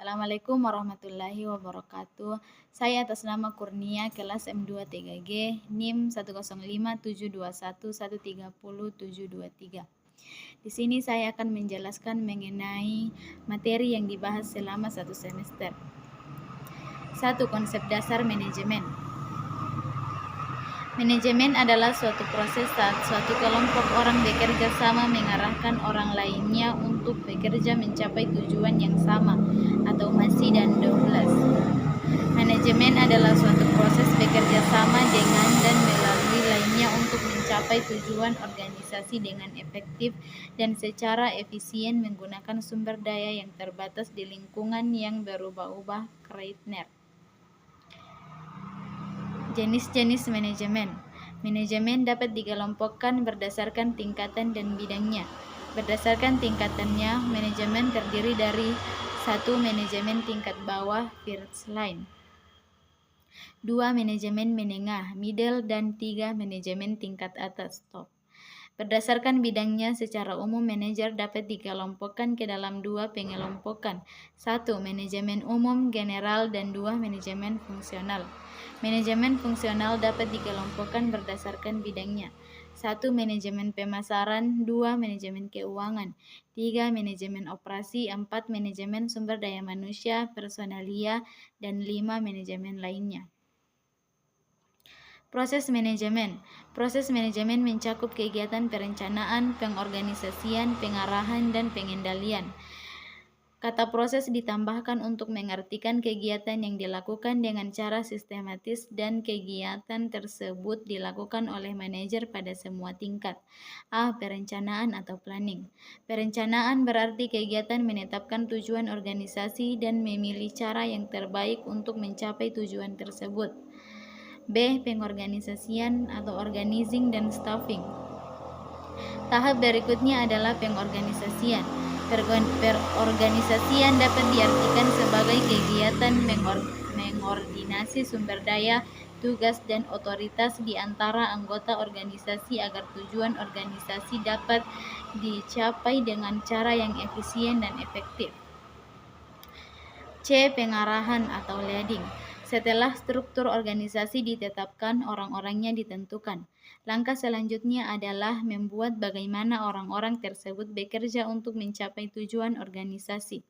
Assalamualaikum warahmatullahi wabarakatuh. Saya atas nama Kurnia, kelas M23G, NIM 1057211307073. Di sini saya akan menjelaskan mengenai materi yang dibahas selama satu semester. 1. Konsep dasar manajemen. Manajemen adalah suatu proses saat suatu kelompok orang bekerja sama mengarahkan orang lainnya untuk bekerja mencapai tujuan yang sama atau misi dan 12. Manajemen adalah suatu proses bekerja sama dengan dan melalui lainnya untuk mencapai tujuan organisasi dengan efektif dan secara efisien menggunakan sumber daya yang terbatas di lingkungan yang berubah-ubah. Kreitner. Jenis-jenis manajemen. Manajemen dapat dikelompokkan berdasarkan tingkatan dan bidangnya. Berdasarkan tingkatannya, manajemen terdiri dari 1. Manajemen tingkat bawah, first line. 2. Manajemen menengah, middle, dan 3. Manajemen tingkat atas, top. Berdasarkan bidangnya, secara umum manajer dapat dikelompokkan ke dalam 2 pengelompokan. 1. Manajemen umum, general, dan 2. Manajemen fungsional. Manajemen fungsional dapat dikelompokkan berdasarkan bidangnya. 1. Manajemen pemasaran, 2. Manajemen keuangan, 3. Manajemen operasi, 4. Manajemen sumber daya manusia, personalia, dan 5. Manajemen lainnya. Proses manajemen. Proses manajemen mencakup kegiatan perencanaan, pengorganisasian, pengarahan, dan pengendalian. Kata proses ditambahkan untuk mengartikan kegiatan yang dilakukan dengan cara sistematis dan kegiatan tersebut dilakukan oleh manajer pada semua tingkat. A. Perencanaan atau planning. Perencanaan berarti kegiatan menetapkan tujuan organisasi dan memilih cara yang terbaik untuk mencapai tujuan tersebut. B. Pengorganisasian atau organizing dan staffing. Tahap berikutnya adalah pengorganisasian. Perorganisasian dapat diartikan sebagai kegiatan mengordinasi sumber daya, tugas, dan otoritas di antara anggota organisasi agar tujuan organisasi dapat dicapai dengan cara yang efisien dan efektif. C. Pengarahan atau leading. Setelah struktur organisasi ditetapkan, orang-orangnya ditentukan. Langkah selanjutnya adalah membuat bagaimana orang-orang tersebut bekerja untuk mencapai tujuan organisasi.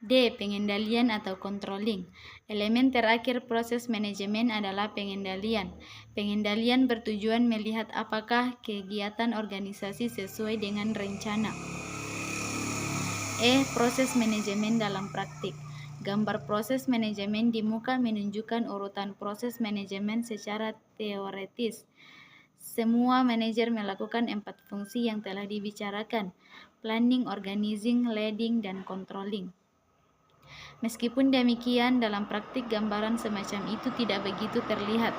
D. Pengendalian atau controlling. Elemen terakhir proses manajemen adalah pengendalian. Pengendalian bertujuan melihat apakah kegiatan organisasi sesuai dengan rencana. E. Proses manajemen dalam praktik. Gambar proses manajemen di muka menunjukkan urutan proses manajemen secara teoretis. Semua manajer melakukan 4 fungsi yang telah dibicarakan: planning, organizing, leading, dan controlling. Meskipun demikian, dalam praktik gambaran semacam itu tidak begitu terlihat.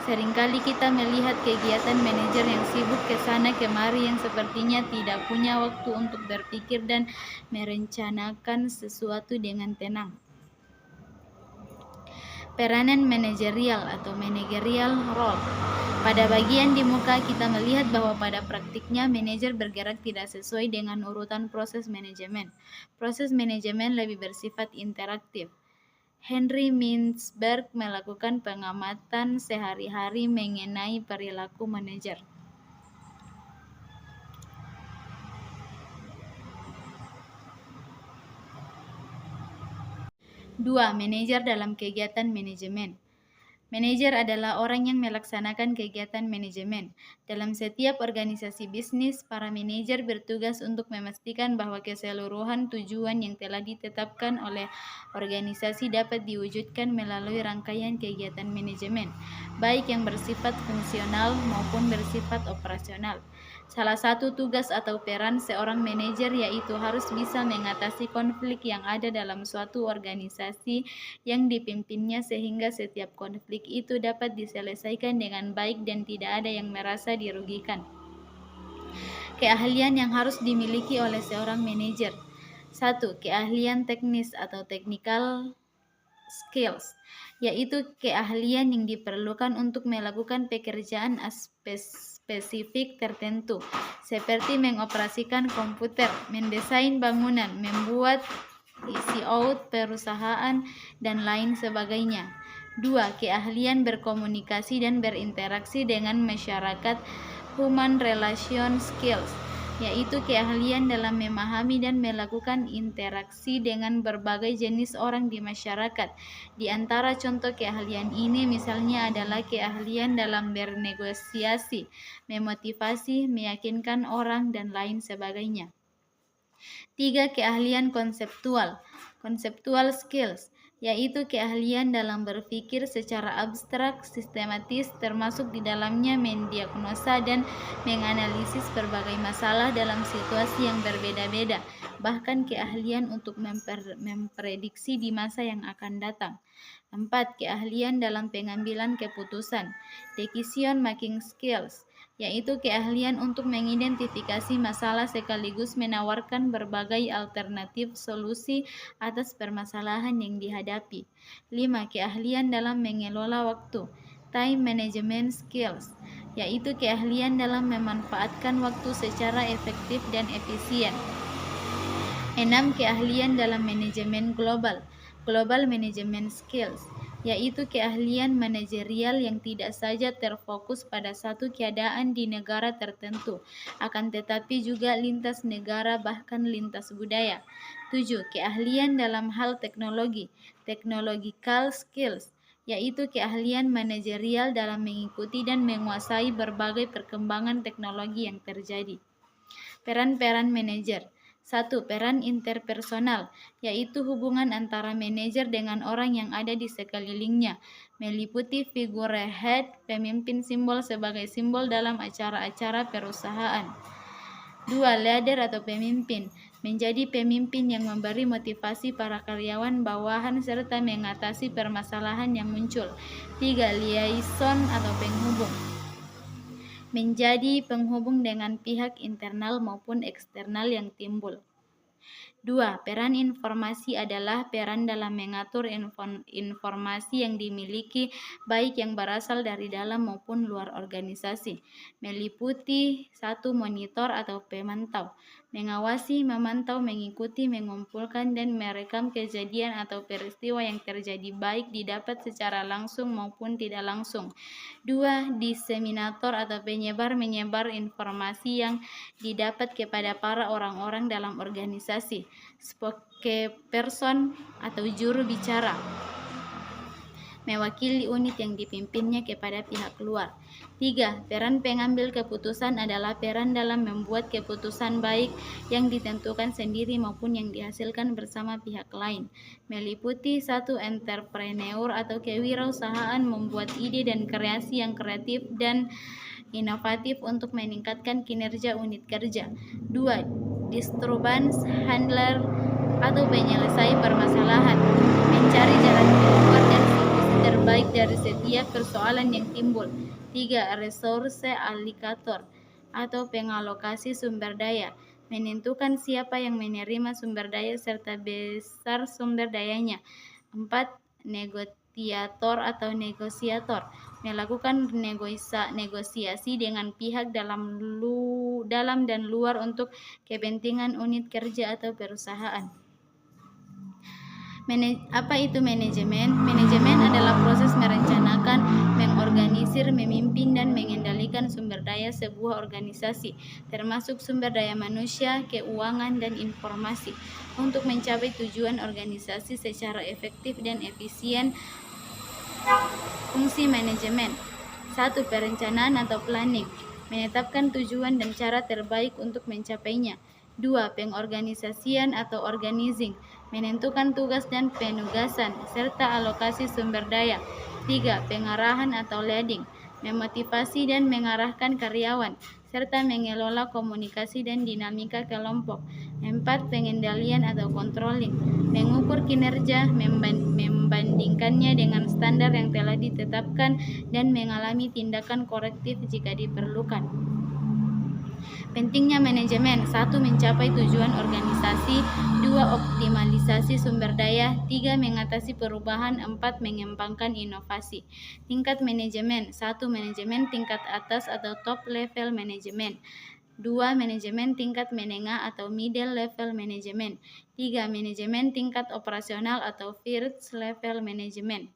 Seringkali kita melihat kegiatan manajer yang sibuk ke sana kemari yang sepertinya tidak punya waktu untuk berpikir dan merencanakan sesuatu dengan tenang. Peranan manajerial atau managerial role. Pada bagian di muka kita melihat bahwa pada praktiknya manajer bergerak tidak sesuai dengan urutan proses manajemen. Proses manajemen lebih bersifat interaktif. Henry Mintzberg melakukan pengamatan sehari-hari mengenai perilaku manajer. Dua, manajer dalam kegiatan manajemen. Manajer adalah orang yang melaksanakan kegiatan manajemen. Dalam setiap organisasi bisnis, para manajer bertugas untuk memastikan bahwa keseluruhan tujuan yang telah ditetapkan oleh organisasi dapat diwujudkan melalui rangkaian kegiatan manajemen, baik yang bersifat fungsional maupun bersifat operasional. Salah satu tugas atau peran seorang manajer yaitu harus bisa mengatasi konflik yang ada dalam suatu organisasi yang dipimpinnya sehingga setiap konflik itu dapat diselesaikan dengan baik dan tidak ada yang merasa dirugikan. Keahlian yang harus dimiliki oleh seorang manajer. 1. Keahlian teknis atau technical skills, yaitu keahlian yang diperlukan untuk melakukan pekerjaan spesifik tertentu, seperti mengoperasikan komputer, mendesain bangunan, membuat isi out perusahaan, dan lain sebagainya. 2. Keahlian berkomunikasi dan berinteraksi dengan masyarakat, human relation skills, yaitu keahlian dalam memahami dan melakukan interaksi dengan berbagai jenis orang di masyarakat. Di antara contoh keahlian ini misalnya adalah keahlian dalam bernegosiasi, memotivasi, meyakinkan orang, dan lain sebagainya. 3. Keahlian konseptual, conceptual skills, yaitu keahlian dalam berpikir secara abstrak, sistematis, termasuk di dalamnya mendiagnosa dan menganalisis berbagai masalah dalam situasi yang berbeda-beda, bahkan keahlian untuk memprediksi di masa yang akan datang. 4. Keahlian dalam pengambilan keputusan, decision making skills, yaitu keahlian untuk mengidentifikasi masalah sekaligus menawarkan berbagai alternatif solusi atas permasalahan yang dihadapi. 5. Keahlian dalam mengelola waktu, time management skills, yaitu keahlian dalam memanfaatkan waktu secara efektif dan efisien. 6. Keahlian dalam manajemen global, global management skills, yaitu keahlian manajerial yang tidak saja terfokus pada satu keadaan di negara tertentu, akan tetapi juga lintas negara bahkan lintas budaya. 7. Keahlian dalam hal teknologi, technological skills, yaitu keahlian manajerial dalam mengikuti dan menguasai berbagai perkembangan teknologi yang terjadi. Peran-peran manajer. 1. Peran interpersonal, yaitu hubungan antara manajer dengan orang yang ada di sekelilingnya, meliputi figurehead, pemimpin simbol sebagai simbol dalam acara-acara perusahaan. 2. Leader atau pemimpin, menjadi pemimpin yang memberi motivasi para karyawan bawahan serta mengatasi permasalahan yang muncul. 3. Liaison atau penghubung, menjadi penghubung dengan pihak internal maupun eksternal yang timbul. 2. Peran informasi adalah peran dalam mengatur informasi yang dimiliki baik yang berasal dari dalam maupun luar organisasi, meliputi 1. Monitor atau pemantau, mengawasi, memantau, mengikuti, mengumpulkan, dan merekam kejadian atau peristiwa yang terjadi baik didapat secara langsung maupun tidak langsung. 2. Diseminator atau penyebar, menyebar informasi yang didapat kepada para orang-orang dalam organisasi, spokesperson atau juru bicara, mewakili unit yang dipimpinnya kepada pihak luar. 3. Peran pengambil keputusan adalah peran dalam membuat keputusan baik yang ditentukan sendiri maupun yang dihasilkan bersama pihak lain, meliputi 1. Entrepreneur atau kewirausahaan, membuat ide dan kreasi yang kreatif dan inovatif untuk meningkatkan kinerja unit kerja. 2. Disturbance handler atau penyelesai permasalahan, mencari jalan keluar dan solusi terbaik dari setiap persoalan yang timbul. 3. Resource allocator atau pengalokasi sumber daya, menentukan siapa yang menerima sumber daya serta besar sumber dayanya. 4. Negosiator atau negosiator, melakukan negosiasi dengan pihak dalam dan luar untuk kepentingan unit kerja atau perusahaan. Apa itu manajemen? Manajemen adalah proses merencanakan, mengorganisir, memimpin, dan mengendalikan sumber daya sebuah organisasi, termasuk sumber daya manusia, keuangan, dan informasi, untuk mencapai tujuan organisasi secara efektif dan efisien. Fungsi manajemen. 1. Perencanaan atau planning, menetapkan tujuan dan cara terbaik untuk mencapainya. 2. Pengorganisasian atau organizing, menentukan tugas dan penugasan, serta alokasi sumber daya. 3. Pengarahan atau leading, memotivasi dan mengarahkan karyawan, serta mengelola komunikasi dan dinamika kelompok. 4. Pengendalian atau controlling, mengukur kinerja, membandingkannya dengan standar yang telah ditetapkan, dan mengalami tindakan korektif jika diperlukan. Pentingnya manajemen. 1. Mencapai tujuan organisasi. 2. Optimalisasi sumber daya. 3. Mengatasi perubahan. 4. Mengembangkan inovasi. Tingkat manajemen. 1. Manajemen tingkat atas atau top level manajemen, 2. Manajemen tingkat menengah atau middle level management. 3. Manajemen tingkat operasional atau first level management.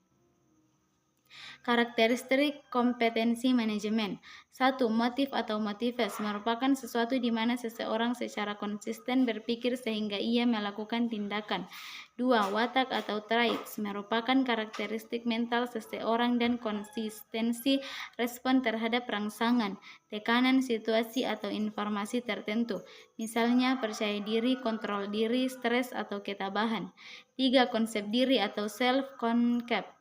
Karakteristik kompetensi manajemen. 1. Motif atau motives merupakan sesuatu di mana seseorang secara konsisten berpikir sehingga ia melakukan tindakan. 2. Watak atau traits merupakan karakteristik mental seseorang dan konsistensi respon terhadap rangsangan, tekanan, situasi, atau informasi tertentu. Misalnya percaya diri, kontrol diri, stres, atau ketabahan. 3. Konsep diri atau self-concept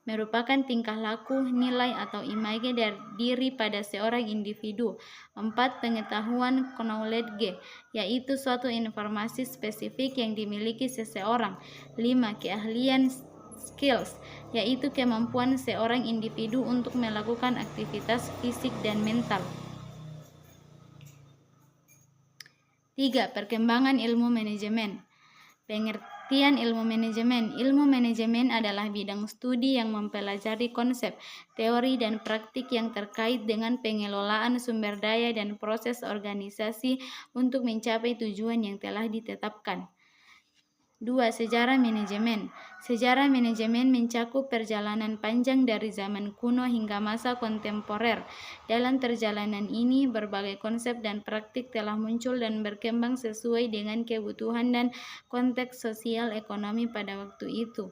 merupakan tingkah laku, nilai, atau image dari diri pada seorang individu. 4. Pengetahuan knowledge, yaitu suatu informasi spesifik yang dimiliki seseorang. 5. Keahlian skills, yaitu kemampuan seorang individu untuk melakukan aktivitas fisik dan mental. 3. Perkembangan ilmu manajemen. Pengertian ilmu manajemen. Ilmu manajemen adalah bidang studi yang mempelajari konsep, teori, dan praktik yang terkait dengan pengelolaan sumber daya dan proses organisasi untuk mencapai tujuan yang telah ditetapkan. 2. Sejarah manajemen. Sejarah manajemen mencakup perjalanan panjang dari zaman kuno hingga masa kontemporer. Dalam perjalanan ini, berbagai konsep dan praktik telah muncul dan berkembang sesuai dengan kebutuhan dan konteks sosial ekonomi pada waktu itu.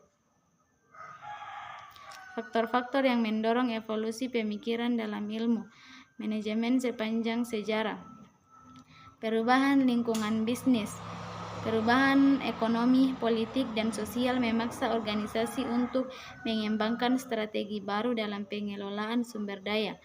Faktor-faktor yang mendorong evolusi pemikiran dalam ilmu manajemen sepanjang sejarah. Perubahan lingkungan bisnis. Perubahan ekonomi, politik, dan sosial memaksa organisasi untuk mengembangkan strategi baru dalam pengelolaan sumber daya.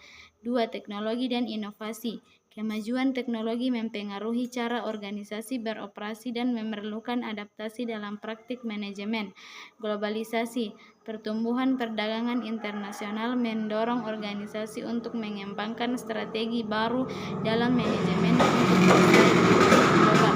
2. Teknologi dan inovasi. Kemajuan teknologi mempengaruhi cara organisasi beroperasi dan memerlukan adaptasi dalam praktik manajemen. Globalisasi. Pertumbuhan perdagangan internasional mendorong organisasi untuk mengembangkan strategi baru dalam manajemen untuk bersaing global.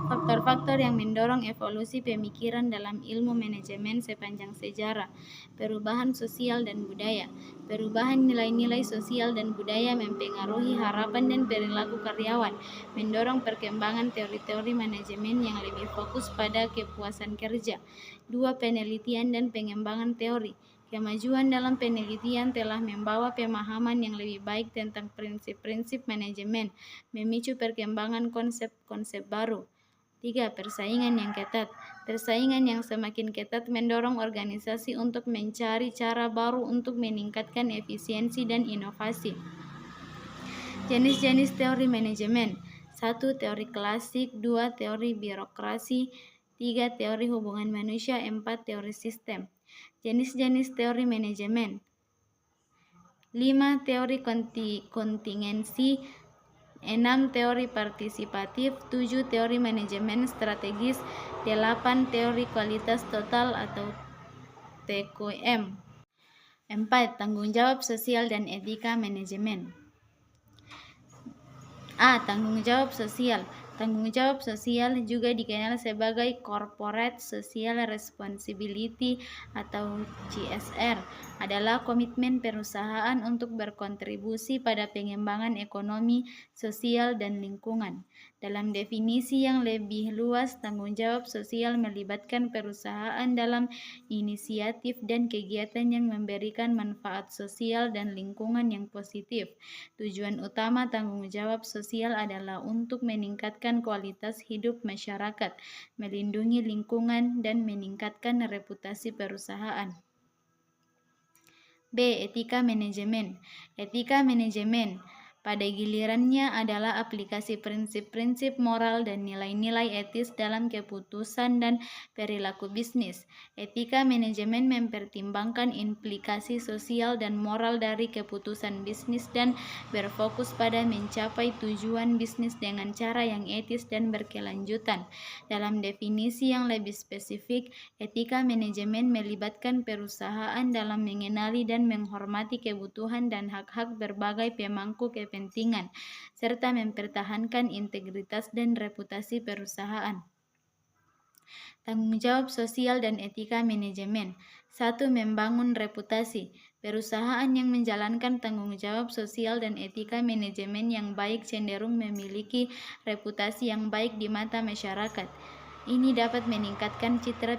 Faktor-faktor yang mendorong evolusi pemikiran dalam ilmu manajemen sepanjang sejarah. Perubahan sosial dan budaya. Perubahan nilai-nilai sosial dan budaya mempengaruhi harapan dan perilaku karyawan, mendorong perkembangan teori-teori manajemen yang lebih fokus pada kepuasan kerja. 2. Penelitian dan pengembangan teori. Kemajuan dalam penelitian telah membawa pemahaman yang lebih baik tentang prinsip-prinsip manajemen, memicu perkembangan konsep-konsep baru. 3. Persaingan yang ketat. Persaingan yang semakin ketat mendorong organisasi untuk mencari cara baru untuk meningkatkan efisiensi dan inovasi. Jenis-jenis teori manajemen. 1. Teori klasik. 2. Teori birokrasi. 3. Teori hubungan manusia. 4. Teori sistem. Jenis-jenis teori manajemen. 5. Teori kontingensi. 6. Teori partisipatif. 7. Teori manajemen strategis. 8. Teori kualitas total atau TQM. 4. Tanggung jawab sosial dan etika manajemen. A. Tanggung jawab sosial. Tanggung jawab sosial juga dikenal sebagai Corporate Social Responsibility atau CSR, adalah komitmen perusahaan untuk berkontribusi pada pengembangan ekonomi, sosial, dan lingkungan. Dalam definisi yang lebih luas, tanggung jawab sosial melibatkan perusahaan dalam inisiatif dan kegiatan yang memberikan manfaat sosial dan lingkungan yang positif. Tujuan utama tanggung jawab sosial adalah untuk meningkatkan kualitas hidup masyarakat, melindungi lingkungan, dan meningkatkan reputasi perusahaan. B. Etika manajemen. Etika manajemen pada gilirannya adalah aplikasi prinsip-prinsip moral dan nilai-nilai etis dalam keputusan dan perilaku bisnis. Etika manajemen mempertimbangkan implikasi sosial dan moral dari keputusan bisnis dan berfokus pada mencapai tujuan bisnis dengan cara yang etis dan berkelanjutan. Dalam definisi yang lebih spesifik, etika manajemen melibatkan perusahaan dalam mengenali dan menghormati kebutuhan dan hak-hak berbagai pemangku kepentingan, serta mempertahankan integritas dan reputasi perusahaan. Tanggung jawab sosial dan etika manajemen. 1. Membangun reputasi. Perusahaan yang menjalankan tanggung jawab sosial dan etika manajemen yang baik cenderung memiliki reputasi yang baik di mata masyarakat. Ini dapat meningkatkan citra